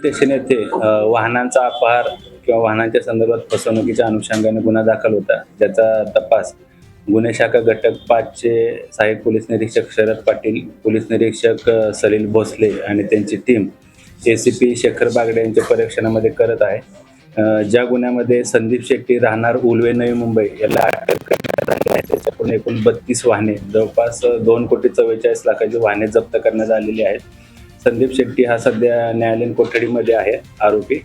Station येथे वाहनांचा अपहार किंवा वाहनांच्या संदर्भात फसवणुकीच्या अनुषंगाने गुन्हा दाखल होता, ज्याचा तपास गुन्हे शाखा घटक 5 चे सहाय्यक पोलीस निरीक्षक शरद पाटील, पोलीस निरीक्षक सलील भोसले आणि त्यांची टीम एसीपी शेखर बागडे यांच्या परीक्षणामध्ये करत आहे. ज्या गुन्ह्यामध्ये संदीप शेट्टी राहणार उलवे, नवी मुंबई याला अटक करण्यात आली आहे. त्याच्याकडून एकूण 32 वाहने, जवळपास 2,44,40,00,000ची वाहने जप्त करण्यात आलेली आहेत. संदीप शेट्टी हा सध्या न्यायालयीन कोठडीमध्ये आहे आरोपी.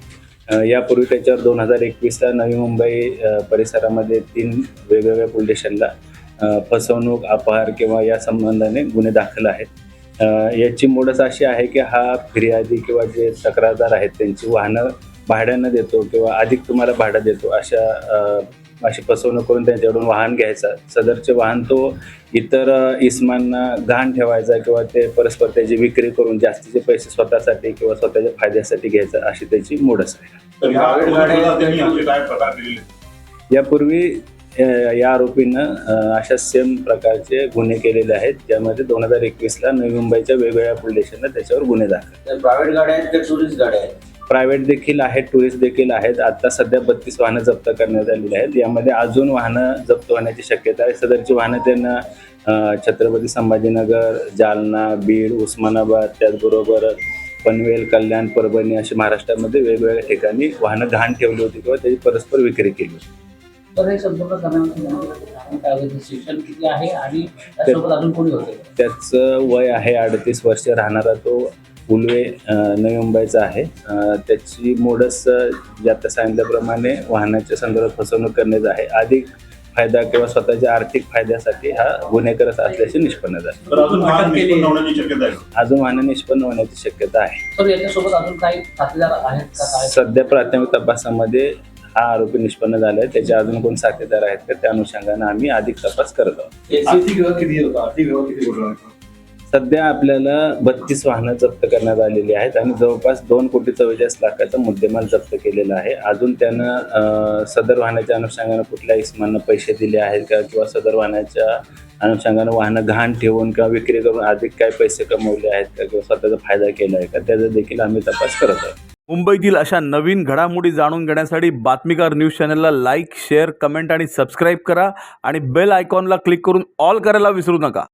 यापूर्वी त्याच्यावर 2021ला नवी मुंबई परिसरामध्ये 3 वेगवेगळ्या पोलीस स्टेशनला फसवणूक, अपहार किंवा या संबंधाने गुन्हे दाखल आहेत. याची मोडच अशी आहे की हा फिर्यादी किंवा जे तक्रारदार आहेत त्यांची वाहनं भाड्यानं देतो किंवा अधिक तुम्हाला भाडं देतो अशी फसवणूक करून त्यांच्याकडून वाहन घ्यायचा. सदरचे वाहन तो इतर इसमांना गहाण ठेवायचा किंवा ते परस्पर त्याची विक्री करून जास्तीचे पैसे स्वतःसाठी किंवा स्वतःच्या फायद्यासाठी घ्यायचा, अशी त्याची मोडच आहे. यापूर्वी या आरोपीनं अशा सेम प्रकारचे गुन्हे केलेले आहेत, ज्यामध्ये 2021ला नवी मुंबईच्या वेगवेगळ्या पोलीस स्टेशनला त्याच्यावर गुन्हे दाखल. प्रायव्हेट गाड्या आहेत, टुरिस्ट गाड्या आहेत? प्रायव्हेट देखील आहेत, टुरिस्ट देखील आहेत. आता सध्या 32 वाहनं जप्त करण्यात आलेली आहेत. यामध्ये अजून वाहनं जप्त होण्याची शक्यता आहे. सदरची वाहनं त्यांना छत्रपती संभाजीनगर, जालना, बीड, उस्मानाबाद, त्याचबरोबर पनवेल, कल्याण, परभणी अशी महाराष्ट्रामध्ये वेगवेगळ्या ठिकाणी वाहनं गहाण ठेवली होती किंवा त्याची परस्पर विक्री केली होती. तर हे संपूर्ण करण्यामध्ये शिक्षण किती आहे आणि त्यासोबत अजून कोणी होते? त्याचं वय आहे 38 वर्ष, राहणारा तो उलवे, नवी मुंबईचा आहे. त्याची मोडस ज्यात सांगितल्याप्रमाणे वाहनाच्या संदर्भात फसवणूक करण्याचं आहे. अधिक फायदा किंवा स्वतःच्या आर्थिक फायद्यासाठी हा गुन्हे करत असल्याचे निष्पन्न झाले. अजून वाहनं निष्पन्न होण्याची शक्यता आहे. तर याच्यासोबत अजून काही साथीदार आहेत का? सध्या प्राथमिक तपासामध्ये हा आरोपी निष्पन्न झाला आहे. त्याचे अजून कोण साथीदार आहेत का, त्या अनुषंगाने आम्ही अधिक तपास करत आहोत. सध्या आपल्याला 32 वाहनं जप्त करण्यात आलेली आहेत आणि जवळपास 2,44,00,000चा मुद्देमाल जप्त केलेला आहे. अजून त्यानं सदर वाहनाच्या अनुषंगाने कुठल्या इसमांना पैसे दिले आहेत का किंवा सदर वाहनाच्या अनुषंगाने वाहनं गहाण ठेवून किंवा विक्री करून अधिक काय पैसे कमवले आहेत का किंवा स्वतःचा फायदा केला आहे का, त्याचा देखील आम्ही तपास करत आहोत. मुंबईतील अशा नवीन घडामोडी जाणून घेण्यासाठी बातमीकार न्यूज चॅनलला लाईक, शेअर, कमेंट आणि सबस्क्राईब करा आणि बेल आयकॉनला क्लिक करून ऑल करायला विसरू नका.